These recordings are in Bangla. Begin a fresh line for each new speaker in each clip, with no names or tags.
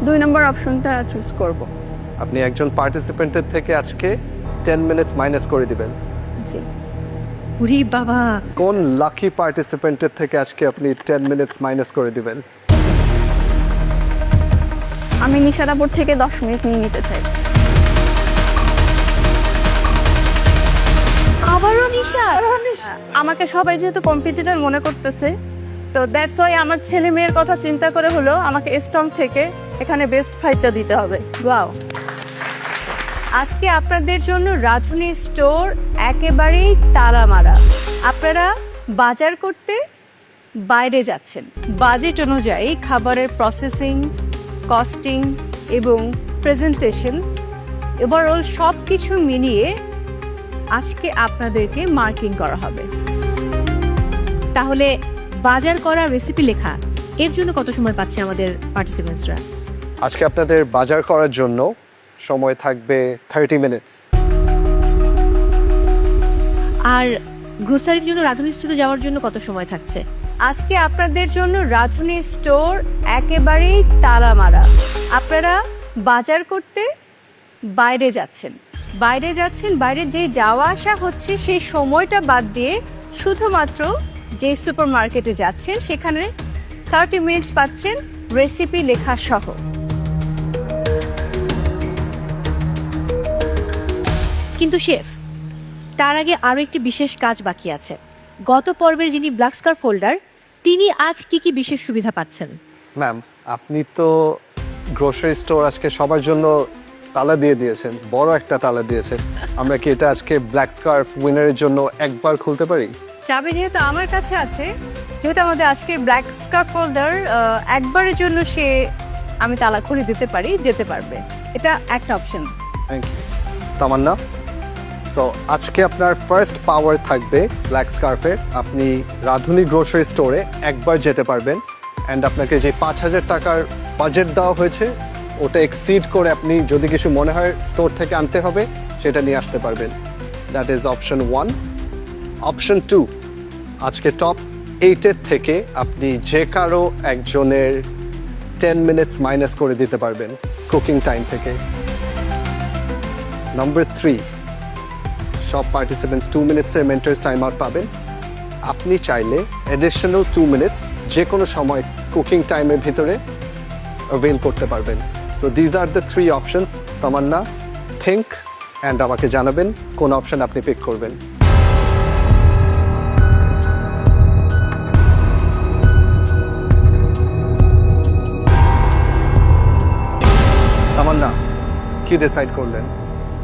2 নম্বর অপশনটা চুজ করব।
আপনি একজন পার্টিসিপেন্টের থেকে আজকে 10 মিনিটস মাইনাস করে দিবেন।
জি।
উরি বাবা,
কোন লাকি পার্টিসিপেন্টের থেকে আজকে আপনি 10 মিনিটস মাইনাস করে দিবেন?
আমি নিশাদাপুর থেকে 10 মিনিট নিয়ে নিতে চাই।
আবারও নিশা।
আমাকে সবাই যেহেতু কম্পিটিটর মনে করতেছে, তো দ্যাটস ওয়াই আমার ছেলে মেয়ের কথা চিন্তা করে হলো আমাকে স্ট্রং থেকে এখানে বেস্ট ফাইটটা দিতে হবে।
ওয়াও,
আজকে আপনাদের জন্য রাঁধুনি স্টোর একেবারেই তালা মারা। আপনারা বাজার করতে বাইরে যাচ্ছেন। বাজেট অনুযায়ী খাবারের প্রসেসিং, কস্টিং এবং প্রেজেন্টেশন, ওভারঅল সব কিছু মিলিয়ে আজকে আপনাদেরকে মার্কিং করা হবে।
তাহলে বাজার করা, রেসিপি লেখা, এর জন্য কত সময় পাচ্ছে আমাদের পার্টিসিপেন্টসরা?
আজকে আপনাদের বাজার করার জন্য সময় থাকবে 30 মিনিটস।
আর গ্রোসারির জন্য রাঁধুনি স্টোরে যাওয়ার জন্য কত সময় থাকছে?
আজকে আপনাদের জন্য রাঁধুনি স্টোর একেবারেই তালা মারা। আপনারা বাজার করতে বাইরে যাচ্ছেন। বাইরে যে যাওয়া আসা হচ্ছে সেই সময়টা বাদ দিয়ে শুধুমাত্র যে সুপার মার্কেটে যাচ্ছেন সেখানে 30 মিনিটস পাচ্ছেন রেসিপি লেখা সহ।
কিন্তু শেফ, তার আগে আরও একটি বিশেষ কাজ বাকি আছে। গত পর্বের যিনি ব্ল্যাক স্কার্ফ হোল্ডার, তিনি আজ কি কি বিশেষ সুবিধা পাচ্ছেন?
ম্যাম, আপনি তো গ্রোসারি স্টোর আজকে সবার জন্য তালা দিয়ে দিয়েছেন, বড় একটা তালা দিয়েছেন। আমরা কি এটা আজকে ব্ল্যাক স্কার্ফ উইনারের জন্য একবার খুলতে পারি?
চাবি যেহেতু আমার কাছে আছে, যেহেতু আমাদের আজকের ব্ল্যাক স্কার্ফ হোল্ডার, একবারের জন্য আমি তালা খুলে দিতে পারি, যেতে পারবে। এটা একটা option.
Thank you Tamanna. So আজকে আপনার ফার্স্ট পাওয়ার থাকবে ব্ল্যাক স্কার্ফের। আপনি রাঁধুনি গ্রোসারি স্টোরে একবার যেতে পারবেন, অ্যান্ড আপনাকে যে 5,000 টাকার বাজেট দেওয়া হয়েছে ওটা এক্সিড করে আপনি যদি কিছু মনে হয় স্টোর থেকে আনতে হবে সেটা নিয়ে আসতে পারবেন। That is option 1। অপশন 2, আজকে টপ 8-এর থেকে আপনি যে কারো একজনের 10 মিনিটস মাইনাস করে দিতে পারবেন কুকিং টাইম থেকে। নাম্বার 3, সব পার্টিসিপেন্টস 2 মিনিটসের মেন্টার্স টাইম আউট পাবেন। আপনি চাইলে অ্যাডিশনাল 2 মিনিটস যে কোনো সময় কুকিং টাইমের ভিতরে অ্যাভেল করতে পারবেন। So these are the 3 options. Tamanna, think and আমাকে জানাবেন কোন অপশন আপনি পিক করবেন। তামান্না, কি ডিসাইড করলেন?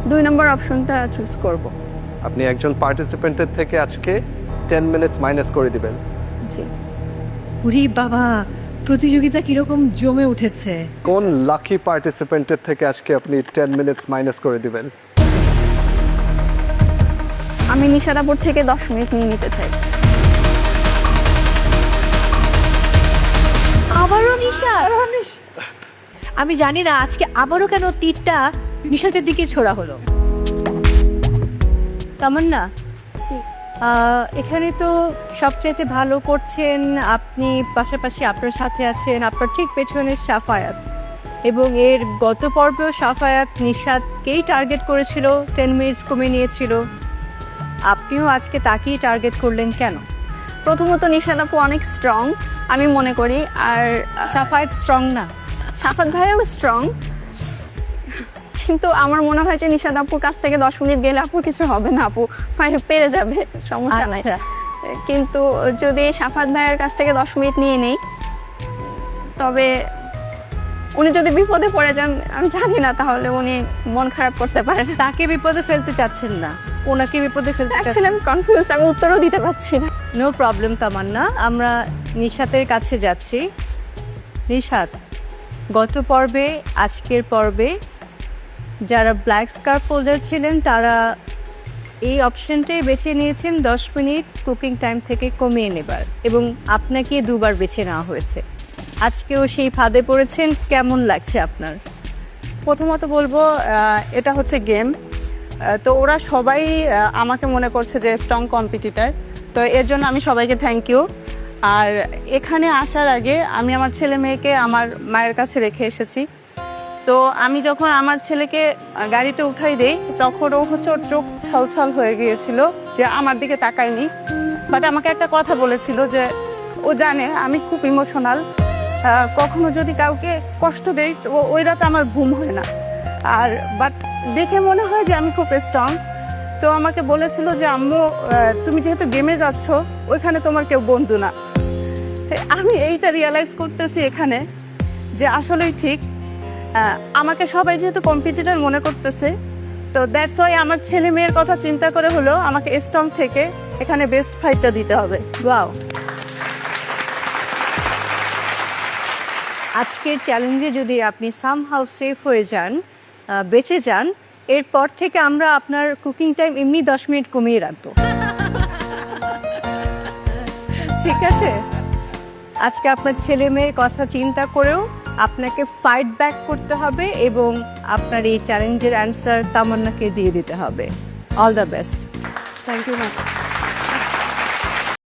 2 নম্বর অপশনটা চুজ করব।
আপনি একজন পার্টিসিপেন্টের থেকে আজকে 10 মিনিটস মাইনাস করে দিবেন।
জি।
উরি বাবা, প্রতিযোগিতা কিরকম জমে উঠেছে।
কোন লাকি পার্টিসিপেন্টের থেকে আজকে আপনি 10 মিনিটস মাইনাস করে দিবেন?
আমি নিশাদাপুর থেকে 10 মিনিট নিয়ে নিতে চাই।
আবারও নিশা। আমি জানি না আজকে আবারও কেন তীরটা নিশাতের দিকে ছোড়া হলো।
তামান্না, এখানে তো সবচাইতে ভালো করছেন আপনি, পাশাপাশি আপনার সাথে আছেন আপনার ঠিক পেছনে সাফায়াত, এবং এর গত পর্বেও সাফায়াত নিশাদকেই টার্গেট করেছিল, 10 মিনিটস কমে নিয়েছিল। আপনিও আজকে তাকেই টার্গেট করলেন কেন?
প্রথমত নিশাদাপু অনেক স্ট্রং আমি মনে করি, আর
সাফায়াত স্ট্রং না।
সাফাত ভাইও স্ট্রং, কিন্তু আমার মনে হয় যে নিশাদাপুর কাছ থেকে 10 মিনিট গেলে আপুর কিছু হবে না, আপু পেরে যাবে, সমস্যা নাই। কিন্তু যদি সাফাত ভাইয়ের কাছ থেকে 10 মিনিট নিয়ে নেই, তবে উনি যদি বিপদে পড়ে যান আমি জানি না, তাহলে উনি মন খারাপ করতে পারেন।
তাকে বিপদে ফেলতে চাচ্ছেন না, ওনাকে বিপদে ফেলতে
অ্যাকচুয়ালি আমি কনফিউজ, আমি উত্তরও দিতে পারছি না।
নো প্রবলেম তামান্না, আমরা নিশাতের কাছে যাচ্ছি। নিশাত, গত পর্বে আজকের পর্বে যারা ব্ল্যাক স্কার্ফ হোল্ডার ছিলেন তারা এই অপশনটাই বেছে নিয়েছেন 10 মিনিট কুকিং টাইম থেকে কমিয়ে নেবার, এবং আপনাকে 2বার বেছে নেওয়া হয়েছে। আজকেও সেই ফাঁদে পড়েছেন, কেমন লাগছে আপনার?
প্রথমত বলবো এটা হচ্ছে গেম, তো ওরা সবাই আমাকে মনে করছে যে স্ট্রং কম্পিটিটর, তো এর জন্য আমি সবাইকে থ্যাংক ইউ। আর এখানে আসার আগে আমি আমার ছেলে মেয়েকে আমার মায়ের কাছে রেখে এসেছি, তো আমি যখন আমার ছেলেকে গাড়িতে উঠাই দেই তখন ও হচ্ছে ওর চোখ ছলছল হয়ে গিয়েছিল যে আমার দিকে তাকায়নি, বাট আমাকে একটা কথা বলেছিল যে ও জানে আমি খুব ইমোশনাল, কখনো যদি কাউকে কষ্ট দেই তো ওই রাতে আমার ঘুম হয় না, আর বাট দেখে মনে হয় যে আমি খুব স্ট্রং। তো আমাকে বলেছিল যে আম্মু তুমি যেহেতু গেমে যাচ্ছ ওইখানে তোমার কেউ বন্ধু না। আমি এইটা রিয়েলাইজ করতেছি এখানে যে আসলেই ঠিক, আমাকে সবাই যেহেতু কম্পিটিটর মনে করতেছে, তো দ্যাটস ওয়াই আমার ছেলে মেয়ের কথা চিন্তা করে হলো আমাকে স্ট্রং থেকে এখানে বেস্ট ফাইটটা দিতে হবে।
ওয়াও, আজকের চ্যালেঞ্জে যদি আপনি সামহাউ সেফ হয়ে যান, বেঁচে যান, এরপর থেকে আমরা আপনার কুকিং টাইম এমনি 10 মিনিট কমিয়ে রাখবো। ঠিক আছে? আজকে আপনার ছেলে মেয়ের কথা চিন্তা করেও আপনাকে ফাইট ব্যাক করতে হবে এবং আপনার এই চ্যালেঞ্জের অ্যান্সার তামান্নাকে দিয়ে দিতে হবে। All the best.
Thank you ma'am.